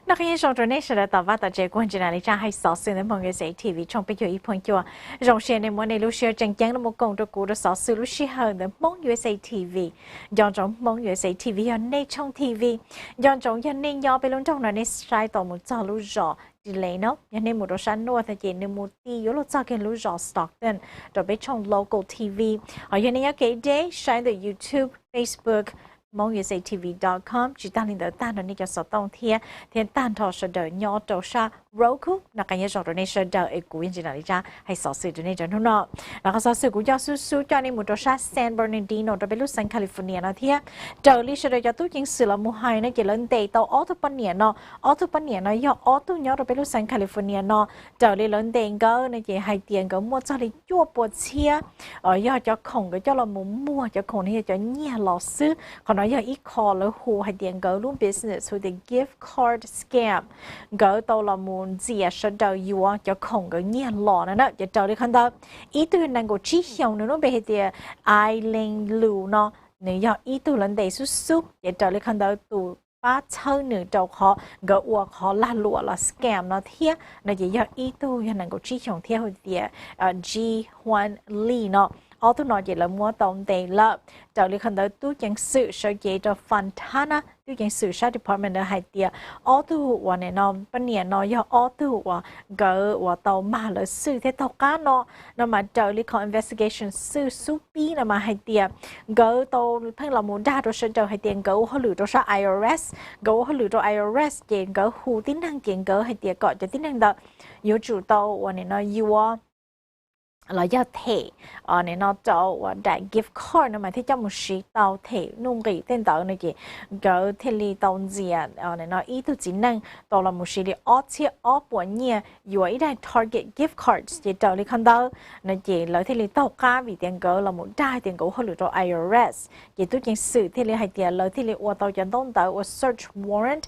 那个人说着那时的到话到这关键那里站还少数的朋友在 TV 从比较一朋友，让些的么那路些正经的么讲着古的少数路些后的梦 USA TV， 让种梦 USA TV 要内冲 TV， 让种要内要被拢种那那晒到么早路热。delay nó, nhà nên một đồ sản nô thì chỉ nên một tí yếu lột ra cái lối rõ Stockton, rồi bên trong local TV, ở nhà nên cái day share the YouTube, Facebook, mongusaTV.com, chỉ ta lên đó ta nó nên cho số tông thiê, thì ta thọ sẽ đợi nhỏ đầu sa Roku, là cái nhà rồi nên sẽ đợi ở cuối chỉ là đi ra hay số sự nên cho nó nọ, là cái số sự của cho su cho nên một đồ sa San Bernardino, rồi bên lúc San California nó thiê, chờ lý sẽ đợi cho tôi chính sự là một hai nó chỉ lên tây tàu auto pan nó do auto nhỏ rồi bên lúc San California nó chờ lý lên tây cơ nó chỉ hai tiền cơ mua cho lý chua bột chia, ở do cho khổng cái cho là muốn mua cho khổng này cho nhẹ lọ sư, còn nói giờ ít call là hồ hai tiền cơ luôn business với the gift card scam, cơ tàu là muốn gì sẽ đầu yêu cho khổng cái nhẹ lọ nữa cho chờ đi khăn đó, ít từ năng của trí hiểu nữa nó bị thì ai lên lù nó nếu giờ ít từ lần đấy xuất để chờ đi khăn đó tụ ba chơi nửa đầu họ gỡ uổng họ là lụa là scam nó thiệt nó chỉ giờ ít từ cho năng của trí hiểu thiệt hồi thì G1 Lee nó ở tôi nói chỉ là mua tổng đề là trở lại khẩn đó tôi chẳng sự sở chế cho Fontana tôi chẳng sự sát department ở hai tiệt ở tôi và này nó bên này nó do ở tôi và gỡ và tàu mà là sự thế tàu cá nó mà trở lại khẩn investigation sự supi là mà hai tiệt gỡ tàu phải là một đa rồi sẽ trở hai tiệt gỡ họ lựa cho sát IRS gỡ họ lựa cho IRS chế gỡ hù tín năng chế gỡ hai tiệt gọi cho tín năng đó yếu chủ tàu và này nó yêu là do thể nên nó cho đại gift card nó mà thế cho một sĩ tàu thể nung cái tên tàu này kì cái thể li tàu gì nên nó ý tôi chỉ năng tàu là một sĩ li chia bỏ nhẹ dưới đại target gift cards chỉ tàu li khăn đó nó chỉ lấy thể li tàu cá vì tiền cỡ là một đài tiền cỡ họ lựa cho IRS chỉ tôi chỉ xử thể li hay tiền lấy thể li qua tàu chân tông tàu search warrant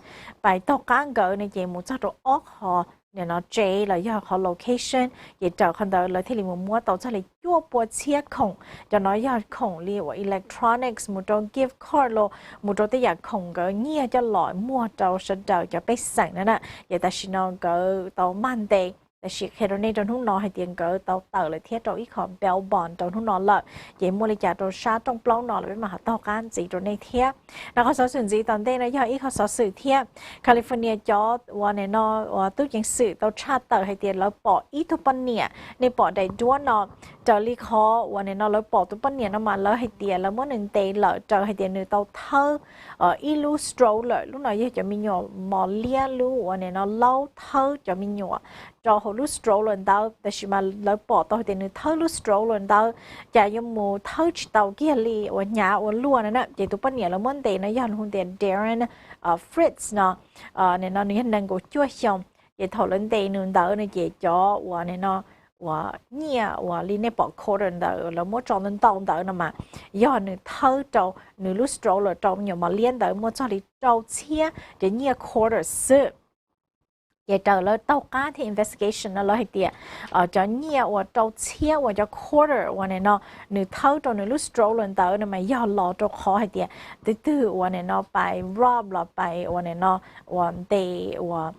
bài tàu cá cỡ này chỉ một chắc độ họ nên nó chế là do họ location vậy trở khăn đó là thì mình mua tàu cho là chua bùa chia khổng cho nó do khổng li và electronics một trong gift card lo một trong cái khổng cái nhia cho loại mua tàu sẽ đợi cho bé sẵn nữa nè vậy ta chỉ nó cái tàu man tệแต่สิเคโรเน่จนทุ่งนอให้เตียงเกอเตาเต่าเลยเทียเราอีขอเบลบอนจนทุ่งนอเลยเยี่ยมเลยจ่าตัวชาตรงปล้องนอเลยเป็นมหาต่อการจีตัวในเทียแล้วเขาสอนสื่อจีตอนเต้นนะย่ออีเขาสอนสื่อเทียแคลิฟอร์เนียจอร์ดวันเนี่ยนอว่าตู้ยังสื่อเตาชาเต่าให้เตียงแล้วปออีทุปนเนี่ยในปอได้ด้วนนอเจอรีคอวันเนี่ยนอแล้วปอทุปนเนี่ยนอมาแล้วให้เตียงแล้วเมื่อหนึ่งเตะเลยเจอให้เตียงหนึ่งเตาเธออีลูสโตรเลยลูกน้อยจะมีหยอมอเลียลูวันเนี่ยนอเล่าเธอจะมีหยอcho họ lúc stroll lên đâu,แต่ชิมาแล้วปอตัวเดี๋ยวนี้เธอlúc stroll lên đâu, จะยังมูเธอจิตเอาเกี่ยลี่วันหยาวันล้วนนั่นน่ะจะตัวปั้นเนี่ยแล้วมันเดนยันหุ่นเดน Darren Fritz เนาะเนี่ยเราเนี่ยนั่งกูช่วยชมจะถอดเล่นเดนนู่นเดาเนี่ยจะจ่อว่าเนี่ยเนาะว่าเนี่ยว่าลีเนี่ยปอกโคเดนเดอแล้วมั่วจอนั่นตองเดอน่ะมาย้อนเนี่ยเธอเจ้าเนี่ยลูกสโตรเลยเจ้าเนี่ยมาเลี้ยนเดอมั่วจอลีเจ้าเชี่ยจะเนี่ยโคเดอซื้อgiờ trở lại tàu cá thì investigation nó lại tiệt cho nhiều và tàu chia và cho quarter và này nó nửa thâu cho nửa lúc stroll lên tới nó mà do lọ cho khó hay tiệt từ từ và này nó bài rob là bài và này nó và tệ và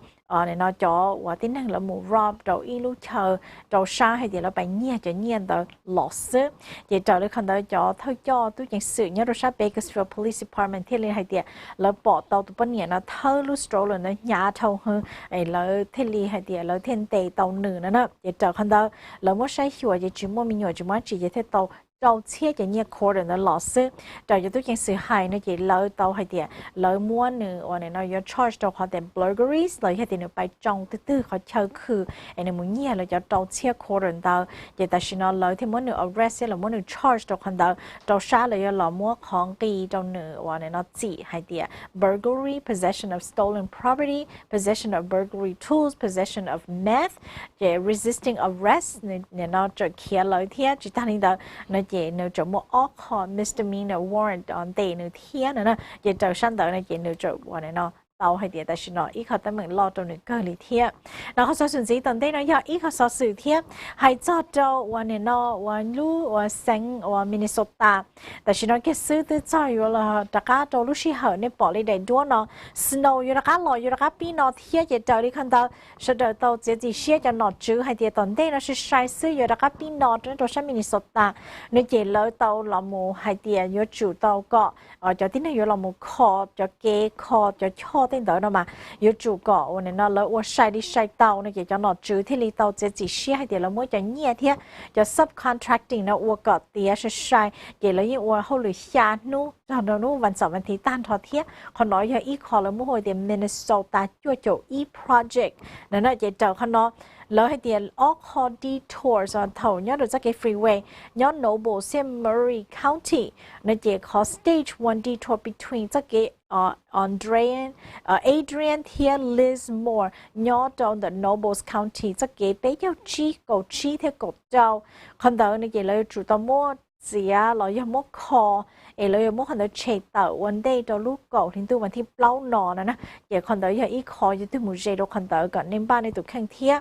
này nó cho và tính năng là một rob đầu y lúc chờ đầu xa hay thì là bài nhẹ cho nhẹ tới lọt sức vậy trở lại khăn tới cho thôi cho tôi chẳng sự nhớ đầu xa Bakersfield Police Department thì lên hay thì là bỏ tàu tụi bên nhẹ nó thơ lúc stroll lên nó nhả thâu hơn ấy là thì li hay thì là thiên tệ tàu nửa nữa vậy trở khăn tới là một sai hiểu vậy chỉ mua mình nhỏ chỉ mua chỉ vậy thế tàu tàu chia cho nhiều quarter nó lọt sức rồi cho tôi chẳng sự hay nó chỉ lỡ tàu hay thì lỡ mua nữa và này nó do charge tàu họ tiền burglaries lỡ hay thì nó bài trong từ từ họ chơi khử anh em muốn nhiều là cho tàu chia quarter tàu vậy ta chỉ nó lỡ thì muốn nữa arrest là muốn nữa charge tàu hắn tàu xa là do lỡ muaของkỳ tàu nữa và này nó chỉ hay thì burglary possession of stolen property possession of burglary tools possession of meth resisting arrest này nó trở kia lỡ thì chỉ ta nên nó chị nếu chỗ một misdemeanor warrant on tệ nữa thiệt nữa nè chị trở sang tới này chị nếu chỗ này nó tàu hay địa tại xin nó ít họ tới mình lo trong những cơ lý thiệp nó họ so sánh gì tận đây nó do ít họ so sánh thiệp hay cho trâu và nên nó và lú và sáng và Minnesota tại xin nó cái sự tự cho rồi là tất cả trâu lú xí hở nên bỏ đi đầy đua nó snow rồi tất cả lò rồi tất cả pin nó thiệp để trời đi khăn tàu sau đó tàu chỉ xí cho nó chữ hay địa tận đây nó sẽ sai sự rồi tất cả pin nó trên trâu sang Minnesota nên chỉ lỡ tàu là một hay địa rồi chủ tàu có cho tin là là một kho cho kế kho cho cho tên đó mà yếu chủ cọ nên nó lỡ qua sai đi sai tàu này cho nó trừ thì li tàu chỉ share hay thì là mỗi cho nhẹ thế cho subcontracting nó qua cọ tiền sẽ sai chỉ là những qua hậu lưỡi xa nu cho nó nuวันเสาร์วันที่ตั้งทอเทียเขาnói cho ít kho là mỗi hồi thì Minnesota cho chỗ e project nên nó chỉ chờเขาnó lỡ hay tiền all call detours on thầu nhớ được cái freeway nhớ Noble xem Murray County nên chỉ có stage 1 detour between cái Adrian here Liz Moore nhớ trong the Nobles County cái bé giáo chi theo cột trâu còn đó nên chỉ là chủ tàu mua gì á là do mua kho là mua hàng đó chạy tàu one day cho lúc cầu thì tôi vẫn thi plau nọ nè giờ còn đó giờ ít kho cho tôi mua dây đồ còn đó còn nên ba này tôi khang thiết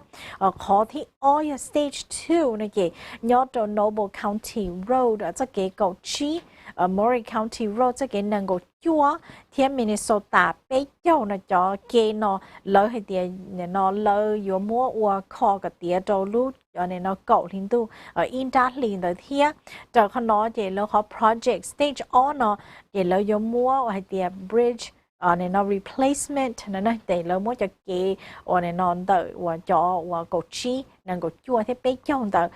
kho thì all stage 2 này chị nhớ trong Noble County Road ở cái cầu chi Murray County Road cái năng cầu chúa thì Minnesota bé châu nó cho kê nó lỡ hay tiền nó lỡ vô mua qua kho cái tiền cho lúc cho nên nó cầu thì tôi ở Indalin rồi thì cho con nó chỉ là có project stage on nó chỉ là vô mua hay tiền bridge nên nó replacement nên nó để là mua cho kê nên nó đợi và cho và cầu chi năng cầu chúa thế bé châu đợi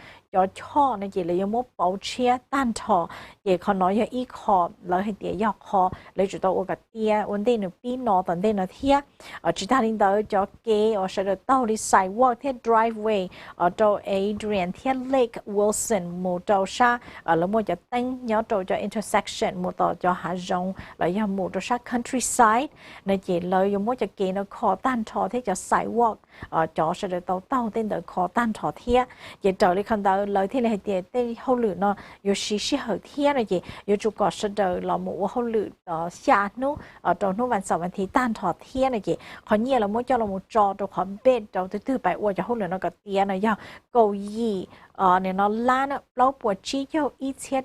cho nên chỉ là dùng một bảo chia tan thọ để họ nói cho ít họ lấy hay để dọc họ lấy chủ tàu ở cái vấn đề nó pin nó tận đây nó thiệt ở chỉ ta lên tới cho kế ở sẽ được tàu đi sidewalk thế driveway ở chỗ Adrian thế Lake Wilson một tàu xa ở là một cho tăng nhớ tàu cho intersection một tàu cho hạ rộng là do một tàu xa countryside nên chỉ lấy dùng một cho kế nó khó tan thọ thế cho sidewalk ở chỗ sẽ được tàu tên tới khó tan thọ thiệt để trở lại khăn đó lời thế này thì tên hậu lửa nó yếu xí hở thiên này chị yếu chủ có sự đời là một hậu lửa xa nó ở trong nóวันเสาร์วันที่ตั้งทอthiên này chị họ nhiều là mỗi cho là một trò trong họ bên trong từ bài qua cho hậu lửa nó có tiền này do cầu gì này nó lan nó lâu buổi chi cho ít thiết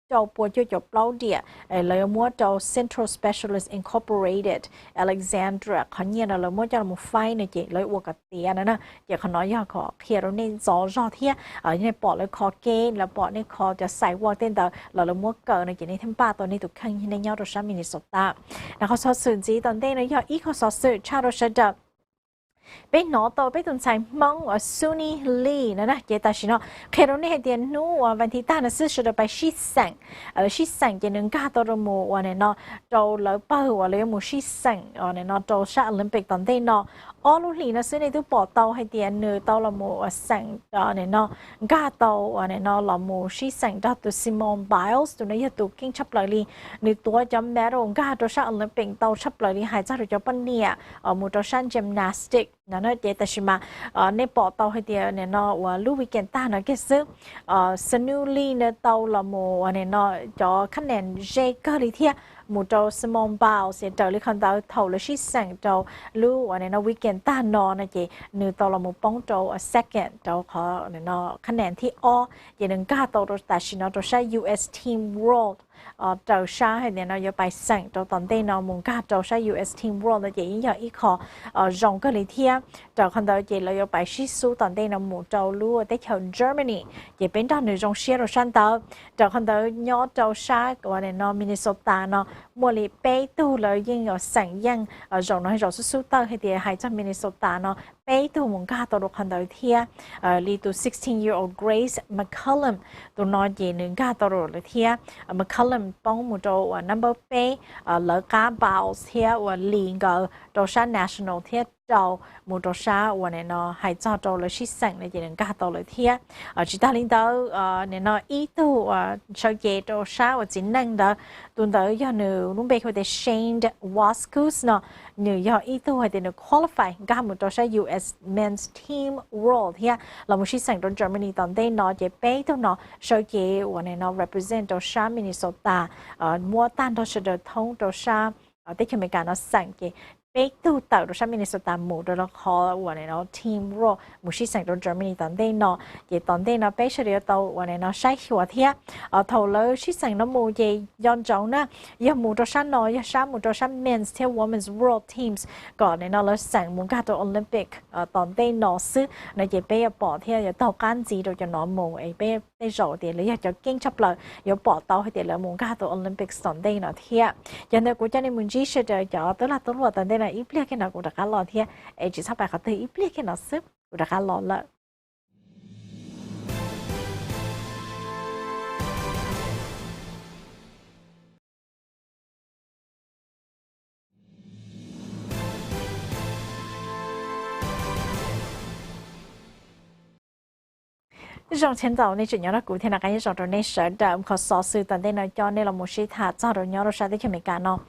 cho buổi cho lâu địa lấy mua cho Central Specialist Incorporated Alexandria họ nhiều là mua cho là một file này chị lấy qua cái tiền này nè chị họ nói cho họ khi nó nên rõ thế ở như này bỏ lấy kho kê là bỏ lấy kho cho xài qua tên đó là mua cờ này chị nên thêm ba tuần này tụi khăn như này nhau rồi sang Minnesota là họ so sánh gì tuần đây này do ít họ so sánh cha rồi sẽ được bên nó tôi bên tuần sai mong ở Sunny Lee nữa nè chị ta xin nó khi đó này tiền nuวันที่ตั้งน่ะซื้อจะไปชิสังชิสังจะนึงก้าตัวโมวันนี้เนาะเราเลยเปิดว่าเลยมูชิสังเนี่ยเนาะเราชาโอลิมปิกตอนเต้นเนาะอ๋อลูกหลีนะซื้อในตู้ปอเตาให้เตียนเนื้อเตาละมูสังเนี่ยเนาะก้าเตาเนี่ยเนาะละมูชิสังตัวตัวซิมอนไบล์ตัวนี้ตัวกิ้งชับเลยลีในตัวจำแม่รงก้าตัวชาโอลิมปิกเตาชับเลยลีหายใจหรือจะปั้นเนี่ยมูตัวชันยิมนาสติกนั่นเดี๋ยวแต่ชิมาในปอเตาให้เตียเนี่ยเนาะว่าลูกวิกเกนต้านะก็ซื้อสนุลีเนี่ยเตาละมูเนี่ยเนาะจะคะแนนเจก็เลยเทียmột trâu small bao sẽ trở lại khăn tàu thầu là shit sang trâu lưu ở này nó weekend ta nọ này chị nữ tàu là một bóng trâu ở second trâu khó này nó khả năng thì chị đừng cả tàu rồi tại vì nó trâu sai US Team World trâu sai hay nó giờ bài sang trâu tận đây nó muốn cả trâu sai US Team World là chị giờ ít khó rộng cái lý thia trâu khăn tàu chị là giờ bài shit su tận đây nó một trâu lưu ở tới châu Germany chị bên đó nữ rộng share rồi sang tàu trâu khăn tàu nhỏ trâu sai của này nó Minnesota nó mua lì bé tu lợi nhưng ở sản dân ở rộng nó hay rộng số tơ hay thì hay trong Minnesota nó bé tu muốn cả tàu được hành đầu thia lì tu 16-year-old Grace McCullum tu nói gì nữa cả tàu được thia McCullum bóng một trâu number bé lỡ cá bao thia và lì ngờ trâu sa national thia trâu một trâu sa và này nó hay cho trâu là shit sang này chỉ đừng cả tàu được thia chỉ ta linh tới này nó ý tu sau chế trâu sa và chính năng đó tuần tới do nữ lúc bây giờ Shane Waskus nó nữ do ý tu hay thì nữ qualify cả một trâu sa US Men's Team World thia là một shit sang trong Germany tận đây nó chế bé tu nó sau chế và này nó represent trâu sa Minnesota mua tan trâu sa được thông trâu sa ở đây khi mình cả nó sang chế bé tu tạo đồ sang Minnesota mù đồ nó khó và này nó team ro mù sĩ sang đồ Germany tận đây nó vậy tận đây nó bé sẽ được tàu và này nó sai hiệu thiệt ở thầu lỡ sĩ sang nó mù gì yon trống na giờ mù đồ sang nó giờ sang mù đồ sang men's theo women's world teams còn này nó lỡ sang mù cả đồ Olympic tận đây nó xứ nó vậy bé bỏ theo giờ tàu can gì đồ cho nó mù ấy bé bây giờ thì lấy cho kinh chấp lợi giờ bỏ tàu hay thì lỡ mù cả đồ Olympic tận đây nó thiệt cho nên của cho nên mình chỉ sẽ đợi cho tức là tốt tận đây là ít biết cái nào cũng đã cá lò thiệt ấy chỉ sắp bài có thể ít biết cái nào sức cũng đã cá lò lợ trong chiến đấu này chuyện nhỏ nó cụ thể là cái trong đó này sở đậm có sở sự tận đây là cho nên là một sĩ thả cho rồi nhỏ nó sẽ tới khi mình cả nó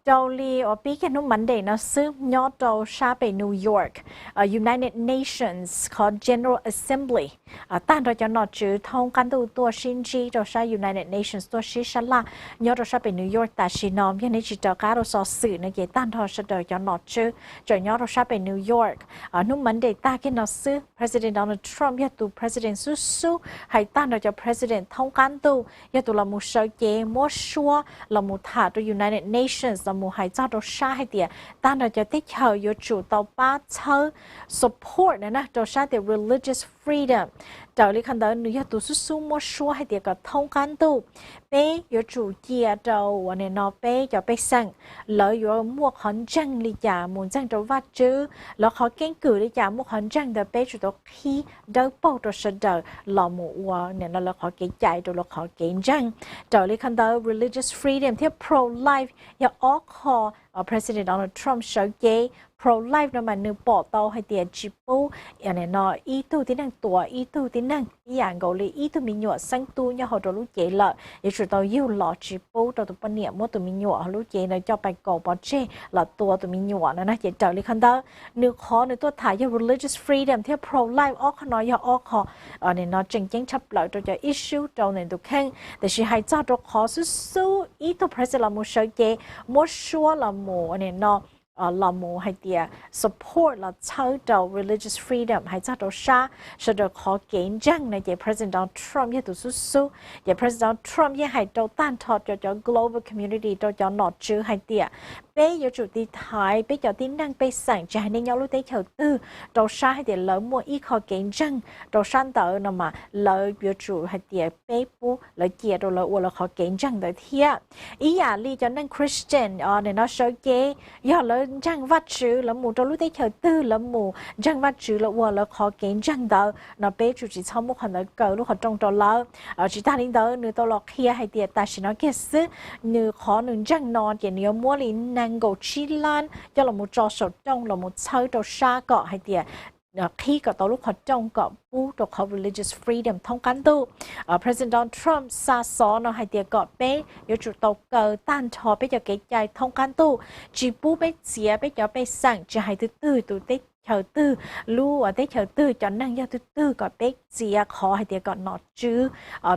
đầu li ở bên cái nút Monday nó xứ nhỏ đầu xa về New York United Nations có General Assembly tan rồi cho nó chữ thông căn tu tua sinh chi đầu xa United Nations tua sĩ sa la nhỏ đầu xa về New York tại Sài Gòn cái này chỉ cho cá đầu sở sự này cái tan thôi sẽ đợi cho nó chữ cho nhỏ đầu xa về New York nút Monday ta cái nó xứ President Donald Trump ya tu President su hay tan rồi cho President thông căn tu ya tu là một sở chế một số là một thả từ United Nations là một hai cho đồ sa hay tiệt tan rồi cho tích hợp有主导把车 support nữa nè đồ sa thì religious freedom đầu đi khăn đó nếu như tụi su mua số hay tiệt có thông can tu bé有主chia đầu và nên nó bé cho bé sang lợi有mua khẩn trăng đi trả muốn trăng đồ vắt chứ là khó kiến cử đi trả mua khẩn trăng để bé chủ động khi đâu bao đồ sa đầu là một nên là khó kiến chạy đồ là khó kiến trăng đầu đi khăn đó religious freedom theo pro life ya all call President Donald Trump sở chế pro-life nó mà nửa bỏ tàu hay tiền chip bù, này nó ý tu tính năng tuổi ý tu tính năng ý dạng gọi là ý tu mình nhọ sang tu nhau họ đồ lúc chế lợi, để chúng tôi yêu lọ chip bù đồ tụi bên niệm mua tụi mình nhọ họ lúc chế nó cho bài cổ bỏ chế là tua tụi mình nhọ nó chế trở lại khăn đó nửa khó nửa tôi thải cho religious freedom theo pro-life ó khó nói ó khó này nó tranh chấp chấp lợi cho issue đầu này tụi khen để chỉ hay cho đồ khó su ý tu president là một sở chế một số là một này nó là một hay tiệt support là chơi đầu religious freedom hay cho đầu sa sẽ được khó kiến rằng này về President Trump như tụi su về President Trump như hay đầu tan thọt cho global community cho nọ chứ hay tiệt bé giờ chủ tịch Thái bé cho tin năng bé sẵn cho hai nên nhau lúc đấy theo tư đầu sa hay tiệt lỡ mua ít khó kiến rằng đầu san tờ nào mà lỡ giờ chủ hay tiệt bé bu lỡ kia đầu lỡ là khó kiến rằng đấy thiệt ý à li cho nên Christian này nó sợ chế giờ lỡ răng vắt chữ là một trong lúc đấy theo tư là một răng vắt chữ là vừa là khó kiến răng đó nó bé chủ chỉ sau một phần là cờ lúc họ trong trò lỡ chỉ ta đến đó nửa tao lọt kia hay tiệt ta chỉ nói kia xứ nửa khó nửa răng non chỉ nửa mua liền năng cầu chi lan cho là một trò sổ trong là một chơi trò xa cọ hay tiệt khi có tàu lúc họ trong có bù đồ họ religious freedom thông can tu President Donald Trump xa xó nó hay tiệt có bé有主导cờ tan thọ bé cho cái chạy thông can tu chỉ bù bé xía bé cho bé sang chỉ hay thứ tư tụi tết chờ tư lu ở tết chờ tư cho năng do thứ tư có bé xía khó hay tiệt có nọ chứ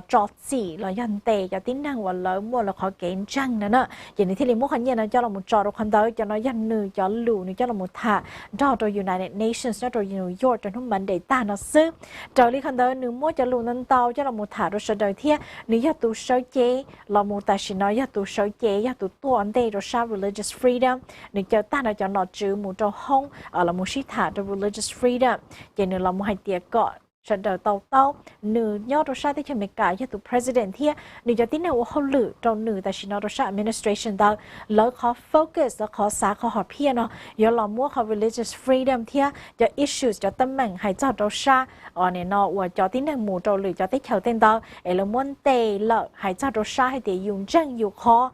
trò chỉ là dân tệ cho tính năng và lớn mua là khó kiến trăng nữa nè vậy nên thì liền muốn hình là cho là một trò đồ khăn tới cho nó dân nữ cho lù nữa cho là một thả trò đồ United Nations nó đồ New York cho nó mình để ta nó xứ trò đi khăn tới nữ mua cho lù nên tàu cho là một thả đồ sợ đời thiệt nữ do tụ sơ chế là một tài sĩ nói do tụ sơ chế do tụ tuần đây rồi sao religious freedom nữ cho ta là cho nó chữ một trò hông là một sĩ thả đồ religious freedom vậy nên là một hai tiệc gọi sẽ đợi tàu nữ nhớ đồ sa tới cho mấy cái cho tụ president thiệt nữ cho tin nào họ lử trong nữ tại nó đồ sa administration đó lỡ khó focus lỡ khó xả khó họp hiền nó giờ làm mua khó religious freedom thiệt cho issues cho tâm mạng hay cho đồ sa này nó và cho tin nào mù trâu lử cho tới chờ tên đó ấy là muốn tệ lỡ hay cho đồ sa hay để dùng răng dùng khó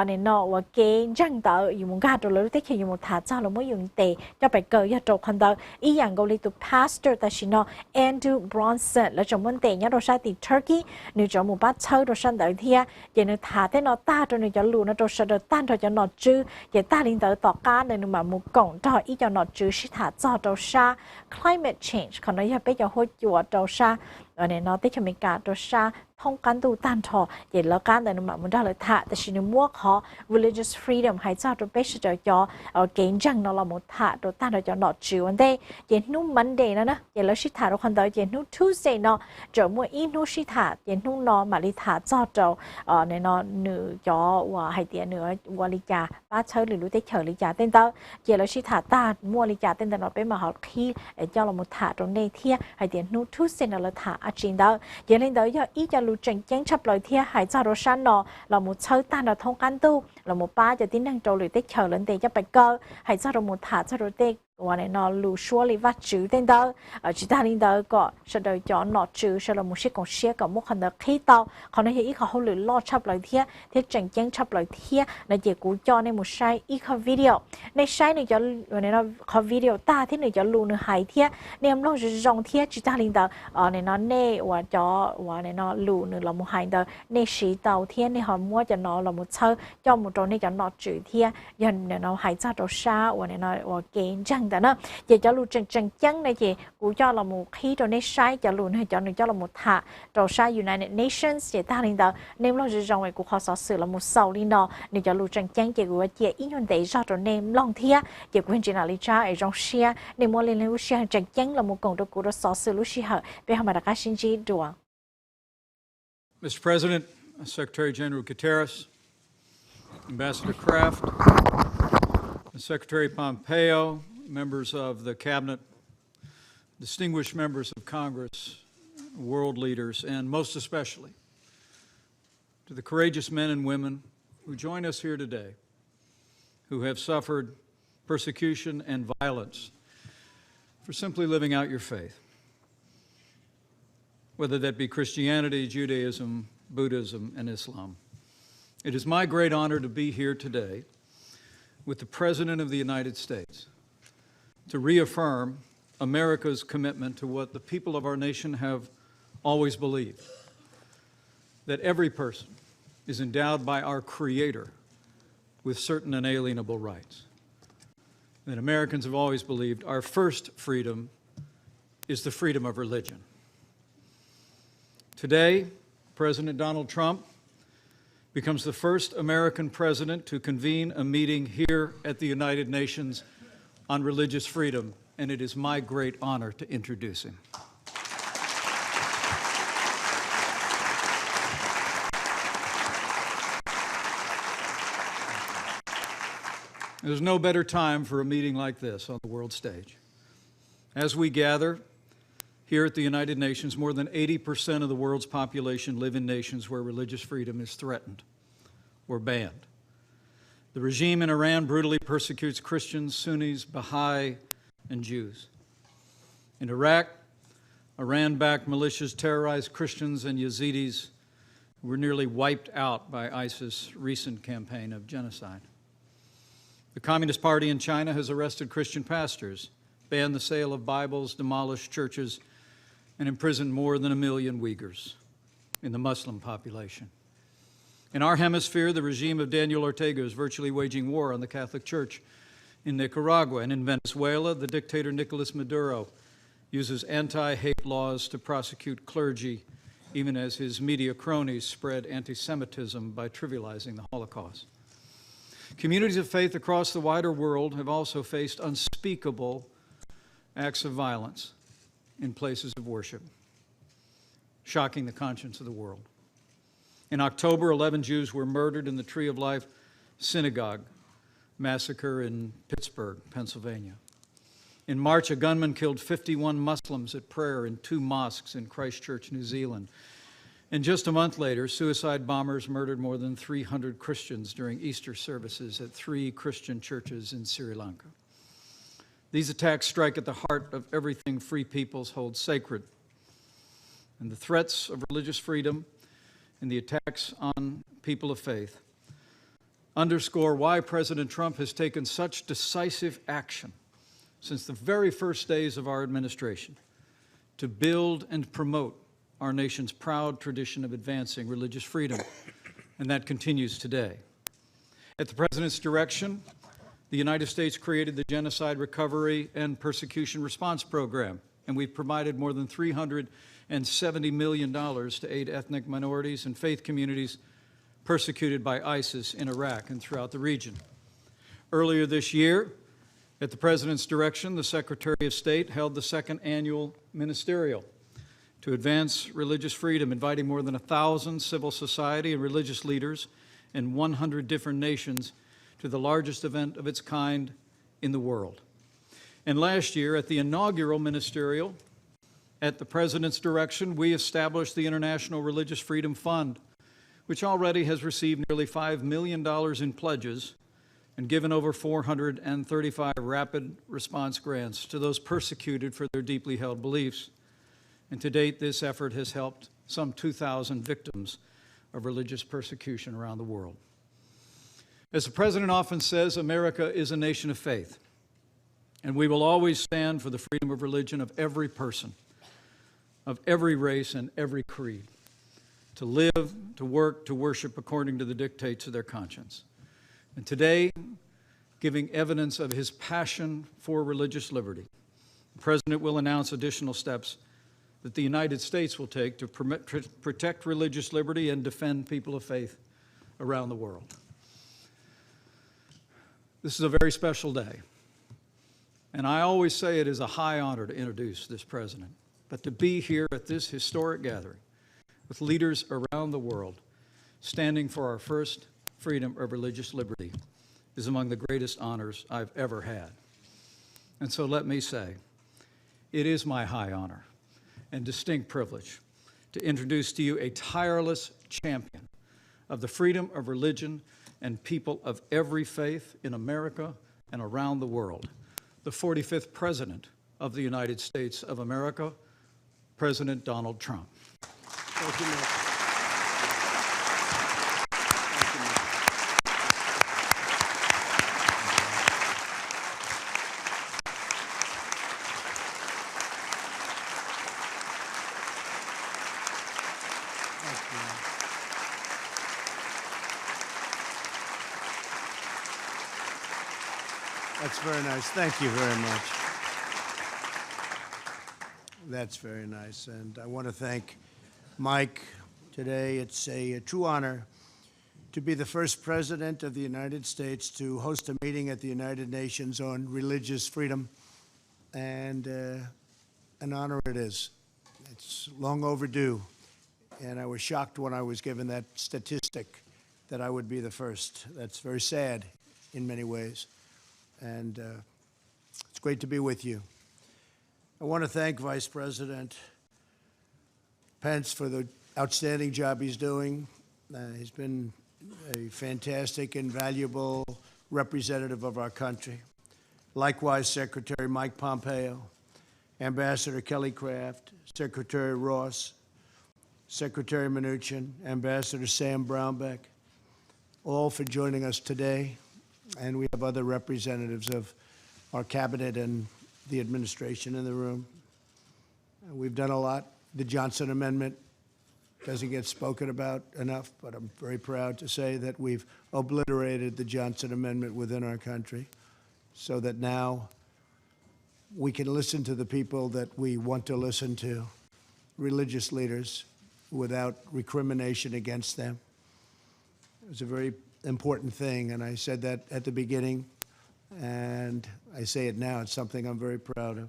này nó và cái răng đó dùng một gạt đồ lỡ tới khi dùng một thả cho là muốn dùng tệ cho phải cờ cho trâu khăn đó ý dạng gọi là tụ pastor tại nó Andrew Bronson là trong vấn đề nhớ đồ sa từ Turkey nếu cho một bát chơi đồ sang tới thia vậy nếu thả thế nó ta cho nên cho lù nó đồ sa đồ tan cho nó chứ vậy ta liên tới tỏ cá nên mà một cổng cho ý cho nó chứ sẽ thả cho đồ sa climate change còn nói bây giờ hỗ trợ đồ sa nên nó tới cho mình cả đồ sa thông can tu tan thọ vậy là can để mà muốn ra lời thàแต่สิ่งมั่วเขา religious freedom ให้เจ้าตัวเป็นจะเก่งจังเราหมดธาตัวตั้งเราจะหนอจิวันเดย์เย็นนุ่มมันเดย์นะเย็นแล้วชิธาเราคนเดียวเย็นนุ่ม Tuesday เนาะจะมั่วอีนุ่มชิธาเย็นนุ่มนอนมาลิธาเจ้าจะในนอนเหนือจะว่าให้เตียเหนือว่าลิจาป้าเชยหรือรู้ได้เฉยลิจาเต้นเต้าเย็นแล้วชิธาตามั่วลิจาเต้นแต่เราเป็นมาเขาขี้เจ้าเราหมดธาตรงในเที่ยให้เตียนุ่ม Tuesday เราธาอาจินเต้าเย็นเล่นเต้าอย่าอีจะรู้จังจังชับเลยเที่ยให้เจ้าเราชันเนาะเราหมดเชยตาเราท่องกันตู้เราหมดป้าจะติ้งนั่งโจหรือได้เฉยเล่นเตะจะไปเกอให้เจ้าเราหมดธาเจ้าเราเตะวันนี้นอลูชัวลิวัดจืดเต้นเต้าจิตาลินเต้าก็เสด็จจอนนอจืดเสด็จมุชิกงเชียกับมุขคนเดขี้เต้าเขาในที่เขาหรือลอดชับเลยเที่ยที่จังจังชับเลยเที่ยในเจ้ากูจอในมุชัยอีเขาวิดีโอในใช้ในจะวันนี้เราเขาวิดีโอตาที่หนึ่งจะลูนึงหายเที่ยเนี่ยมันลงจะจงเที่ยจิตาลินเต้าในนอเน่ว่าจอว่าในนอลูนึงเรามุหายเต้าในสีเต้าเที่ยในหอมมัวจะนอเรามุเชอจอมุตรงในจะนอจืดเที่ยยันในนอหายใจตัวชาวันนี้นอว่าเก่งจังแต่เนาะgiờ cho luôn chân chân này chị cũng cho là một khí cho nên sai cho luôn hay cho là một thả cho sai United Nations chị ta lên đó nên lo rằng vậy cũng khó xử sự là một sau lên đó nên cho luôn chân chân chị cũng chị ý nhận thấy cho nên long thia chị cũng chỉ là lý cha ở trong xe nên mua lên lúc xe chân chân là một công của khó xử lúc xe hở bây giờ mà đã cá xin chi đùa. Mr. President, Secretary General Guterres, Ambassador Kraft, Secretary Pompeo, members of the Cabinet, distinguished members of Congress, world leaders, and most especially to the courageous men and women who join us here today, who have suffered persecution and violence for simply living out your faith, whether that be Christianity, Judaism, Buddhism, and Islam. It is my great honor to be here today with the President of the United States to reaffirm America's commitment to what the people of our nation have always believed, that every person is endowed by our Creator with certain inalienable rights. That Americans have always believed our first freedom is the freedom of religion. Today, President Donald Trump becomes the first American president to convene a meeting here at the United Nations on religious freedom, and it is my great honor to introduce him. There's no better time for a meeting like this on the world stage. As we gather here at the United Nations, more than 80% of the world's population live in nations where religious freedom is threatened or banned. The regime in Iran brutally persecutes Christians, Sunnis, Baha'i, and Jews. In Iraq, Iran-backed militias terrorized Christians and Yazidis who were nearly wiped out by ISIS' recent campaign of genocide. The Communist Party in China has arrested Christian pastors, banned the sale of Bibles, demolished churches, and imprisoned more than 1 million Uyghurs in the Muslim population. In our hemisphere, the regime of Daniel Ortega is virtually waging war on the Catholic Church. In Nicaragua and in Venezuela, the dictator Nicolas Maduro uses anti-hate laws to prosecute clergy, even as his media cronies spread anti-Semitism by trivializing the Holocaust. Communities of faith across the wider world have also faced unspeakable acts of violence in places of worship, shocking the conscience of the world. In October, 11 Jews were murdered in the Tree of Life synagogue massacre in Pittsburgh, Pennsylvania. In March, a gunman killed 51 Muslims at prayer in 2 mosques in Christchurch, New Zealand. And just a month later, suicide bombers murdered more than 300 Christians during Easter services at 3 Christian churches in Sri Lanka. These attacks strike at the heart of everything free peoples hold sacred. And the threats of religious freedom and the attacks on people of faith underscore why President Trump has taken such decisive action since the very first days of our administration to build and promote our nation's proud tradition of advancing religious freedom, and that continues today. At the President's direction, the United States created the Genocide Recovery and Persecution Response Program, and we've provided more than $370 million to aid ethnic minorities and faith communities persecuted by ISIS in Iraq and throughout the region. Earlier this year, at the President's direction, the Secretary of State held the second annual ministerial to advance religious freedom, inviting more than 1,000 civil society and religious leaders in 100 different nations to the largest event of its kind in the world. And last year, at the inaugural ministerial, at the President's direction, we established the International Religious Freedom Fund, which already has received nearly $5 million in pledges and given over 435 rapid response grants to those persecuted for their deeply held beliefs. And to date, this effort has helped some 2,000 victims of religious persecution around the world. As the President often says, America is a nation of faith, and we will always stand for the freedom of religion of every person, of every race and every creed, to live, to work, to worship according to the dictates of their conscience. And today, giving evidence of his passion for religious liberty, the President will announce additional steps that the United States will take to protect religious liberty and defend people of faith around the world. This is a very special day, and I always say it is a high honor to introduce this President, but to be here at this historic gathering with leaders around the world standing for our first freedom of religious liberty is among the greatest honors I've ever had. And so let me say, it is my high honor and distinct privilege to introduce to you a tireless champion of the freedom of religion and people of every faith in America and around the world, the 45th President of the United States of America, President Donald Trump. Thank you, Nick. That's very nice. Thank you very much. That's very nice. And I want to thank Mike today. It's a true honor to be the first president of the United States to host a meeting at the United Nations on religious freedom. And an honor it is. It's long overdue. And I was shocked when I was given that statistic that I would be the first. That's very sad in many ways. And it's great to be with you. I want to thank Vice President Pence for the outstanding job he's doing. He's been a fantastic and valuable representative of our country. Likewise, Secretary Mike Pompeo, Ambassador Kelly Craft, Secretary Ross, Secretary Mnuchin, Ambassador Sam Brownback, all for joining us today. And we have other representatives of our cabinet and the administration in the room. We've done a lot. The Johnson Amendment doesn't get spoken about enough, but I'm very proud to say that we've obliterated the Johnson Amendment within our country so that now we can listen to the people that we want to listen to, religious leaders, without recrimination against them. It was a very important thing, and I said that at the beginning, and I say it now. It's something I'm very proud of.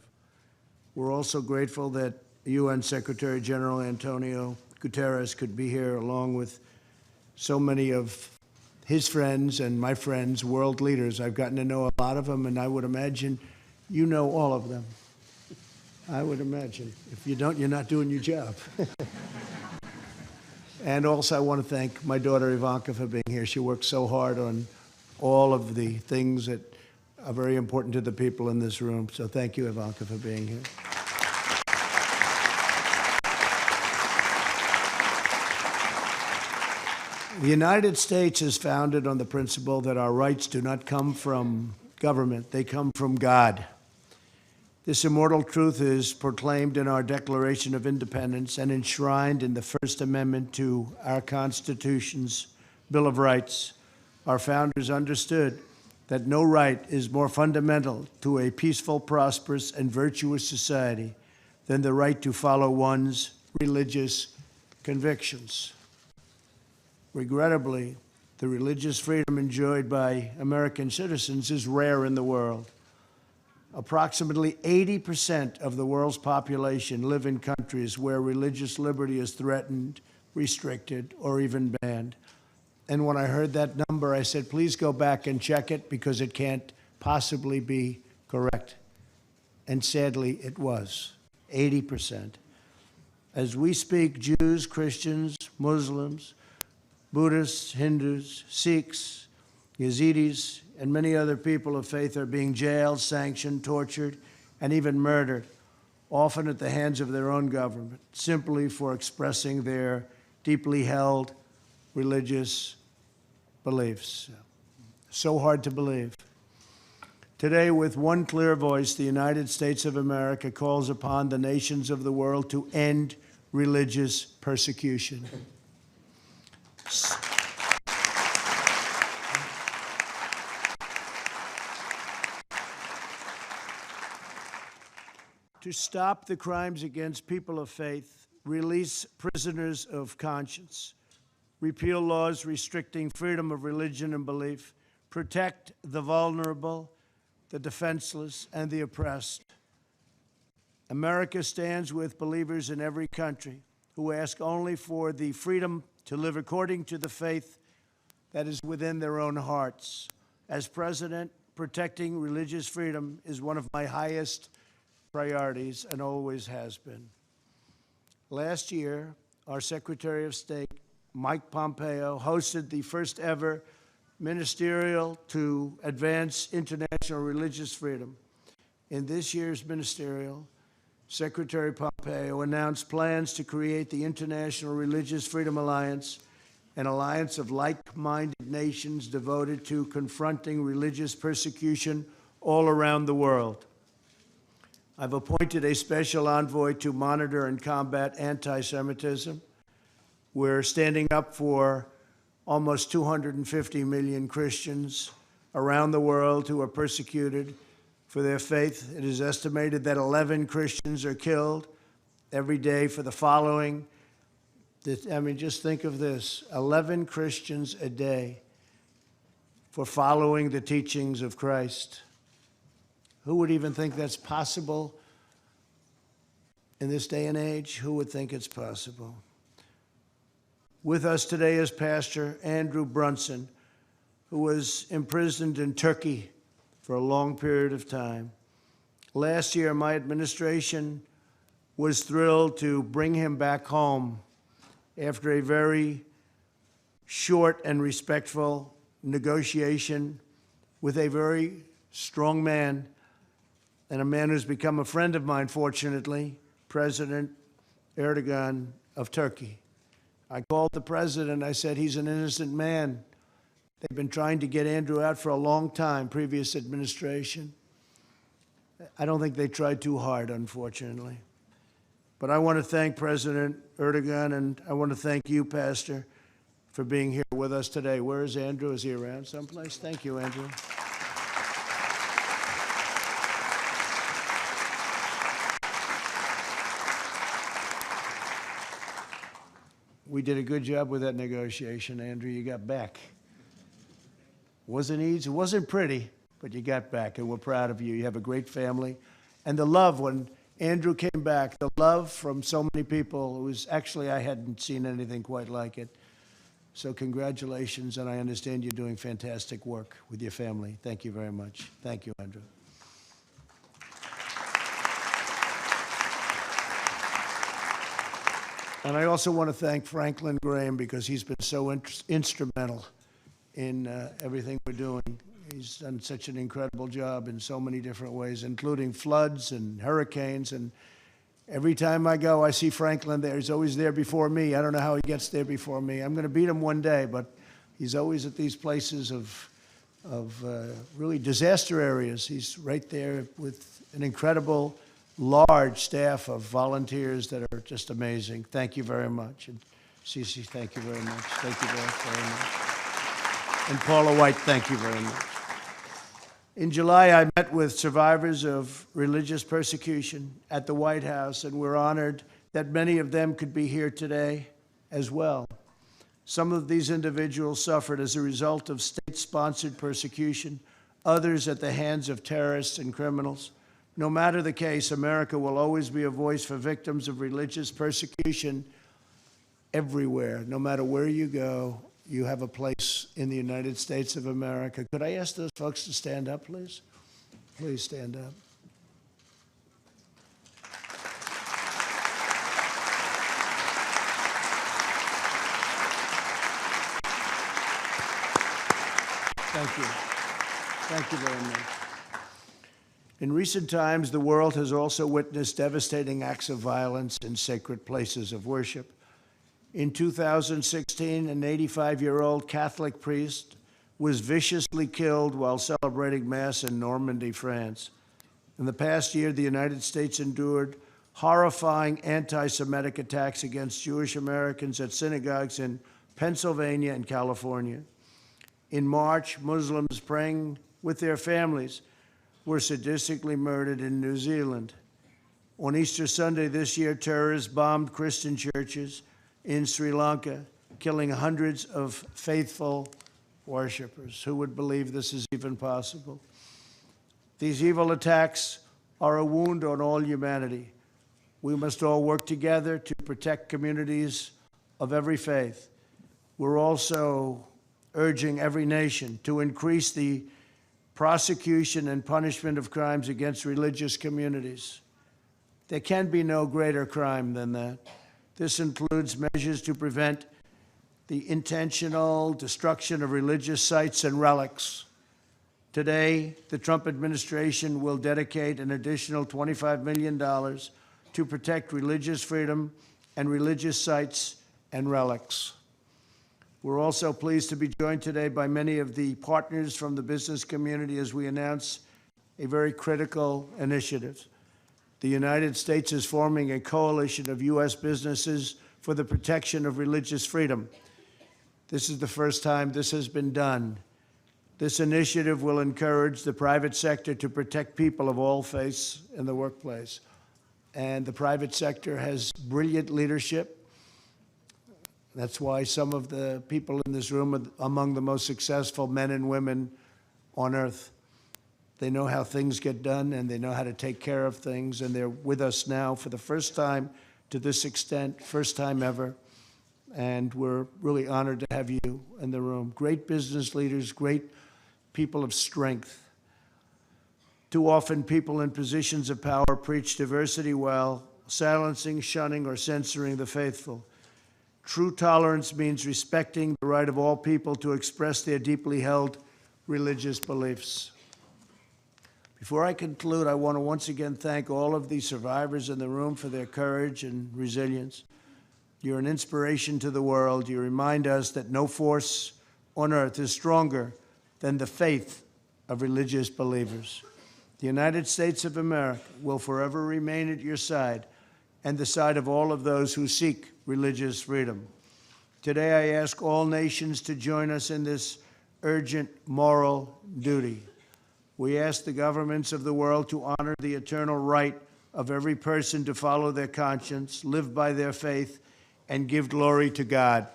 We're also grateful that UN Secretary General Antonio Guterres could be here along with so many of his friends and my friends, world leaders. I've gotten to know a lot of them, and I would imagine you know all of them. I would imagine. If you don't, you're not doing your job. And also, I want to thank my daughter Ivanka for being here. She worked so hard on all of the things that are very important to the people in this room. So thank you, Ivanka, for being here. The United States is founded on the principle that our rights do not come from government, they come from God. This immortal truth is proclaimed in our Declaration of Independence and enshrined in the First Amendment to our Constitution's Bill of Rights. Our founders understood that no right is more fundamental to a peaceful, prosperous, and virtuous society than the right to follow one's religious convictions. Regrettably, the religious freedom enjoyed by American citizens is rare in the world. Approximately 80% of the world's population live in countries where religious liberty is threatened, restricted, or even banned. And when I heard that number, I said, please go back and check it because it can't possibly be correct. And sadly, it was 80%. As we speak, Jews, Christians, Muslims, Buddhists, Hindus, Sikhs, Yazidis, and many other people of faith are being jailed, sanctioned, tortured, and even murdered, often at the hands of their own government, simply for expressing their deeply held religious beliefs. So hard to believe. Today, with one clear voice, the United States of America calls upon the nations of the world to end religious persecution. To stop the crimes against people of faith, release prisoners of conscience, repeal laws restricting freedom of religion and belief, protect the vulnerable, the defenseless, and the oppressed. America stands with believers in every country who ask only for the freedom to live according to the faith that is within their own hearts. As president, protecting religious freedom is one of my highest priorities and always has been. Last year, our Secretary of State, Mike Pompeo, hosted the first ever ministerial to advance international religious freedom. In this year's ministerial, Secretary Pompeo announced plans to create the International Religious Freedom Alliance, an alliance of like-minded nations devoted to confronting religious persecution all around the world. I've appointed a special envoy to monitor and combat anti-Semitism. We're standing up for almost 250 million Christians around the world who are persecuted for their faith. It is estimated that 11 Christians are killed every day for the following. I mean, just think of this, 11 Christians a day for following the teachings of Christ. Who would even think that's possible in this day and age? Who would think it's possible? With us today is Pastor Andrew Brunson, who was imprisoned in Turkey for a long period of time. Last year, my administration was thrilled to bring him back home after a very short and respectful negotiation with a very strong man, and a man who's become a friend of mine, fortunately, President Erdogan of Turkey. I called the president. I said, he's an innocent man. They've been trying to get Andrew out for a long time, previous administration. I don't think they tried too hard, unfortunately. But I want to thank President Erdogan, and I want to thank you, Pastor, for being here with us today. Where is Andrew? Is he around someplace? Thank you, Andrew. We did a good job with that negotiation, Andrew. You got back. Wasn't easy, it wasn't pretty, but you got back, and we're proud of you. You have a great family. And the love, when Andrew came back, the love from so many people, it was actually, I hadn't seen anything quite like it. So congratulations, and I understand you're doing fantastic work with your family. Thank you very much. Thank you, Andrew. And I also want to thank Franklin Graham because he's been so instrumental in everything we're doing. He's done such an incredible job in so many different ways, including floods and hurricanes. And every time I go, I see Franklin there. He's always there before me. I don't know how he gets there before me. I'm going to beat him one day, but he's always at these places of really disaster areas. He's right there with an incredible large staff of volunteers that are just amazing. Thank you very much. And Cece, thank you very much. Thank you both very much. And Paula White, thank you very much. In July, I met with survivors of religious persecution at the White House, and we're honored that many of them could be here today as well. Some of these individuals suffered as a result of state-sponsored persecution, others at the hands of terrorists and criminals. No matter the case, America will always be a voice for victims of religious persecution everywhere. No matter where you go, you have a place in the United States of America. Could I ask those folks to stand up, please? Please stand up. Thank you. Thank you very much. In recent times, the world has also witnessed devastating acts of violence in sacred places of worship. In 2016, an 85-year-old Catholic priest was viciously killed while celebrating Mass in Normandy, France. In the past year, the United States endured horrifying anti-Semitic attacks against Jewish Americans at synagogues in Pennsylvania and California. In March, Muslims praying with their families were sadistically murdered in New Zealand. On Easter Sunday this year, terrorists bombed Christian churches in Sri Lanka, killing hundreds of faithful worshipers. Who would believe this is even possible? These evil attacks are a wound on all humanity. We must all work together to protect communities of every faith. We're also urging every nation to increase the prosecution and punishment of crimes against religious communities. There can be no greater crime than that. This includes measures to prevent the intentional destruction of religious sites and relics. Today, the Trump administration will dedicate an additional $25 million to protect religious freedom and religious sites and relics. We're also pleased to be joined today by many of the partners from the business community as we announce a very critical initiative. The United States is forming a coalition of U.S. businesses for the protection of religious freedom. This is the first time this has been done. This initiative will encourage the private sector to protect people of all faiths in the workplace. And the private sector has brilliant leadership. That's why some of the people in this room are among the most successful men and women on earth. They know how things get done, and they know how to take care of things, and they're with us now for the first time to this extent, first time ever, and we're really honored to have you in the room. Great business leaders, great people of strength. Too often, people in positions of power preach diversity while silencing, shunning, or censoring the faithful. True tolerance means respecting the right of all people to express their deeply held religious beliefs. Before I conclude, I want to once again thank all of the survivors in the room for their courage and resilience. You're an inspiration to the world. You remind us that no force on earth is stronger than the faith of religious believers. The United States of America will forever remain at your side and the side of all of those who seek religious freedom. Today, I ask all nations to join us in this urgent moral duty. We ask the governments of the world to honor the eternal right of every person to follow their conscience, live by their faith, and give glory to God.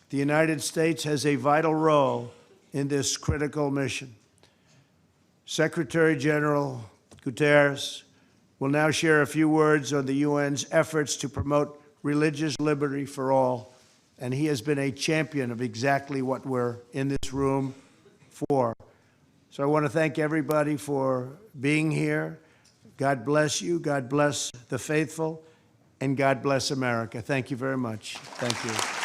The United States has a vital role in this critical mission. Secretary General Guterres will now share a few words on the UN's efforts to promote religious liberty for all, and he has been a champion of exactly what we're in this room for. So I want to thank everybody for being here. God bless you. God bless the faithful. And God bless America. Thank you very much. Thank you.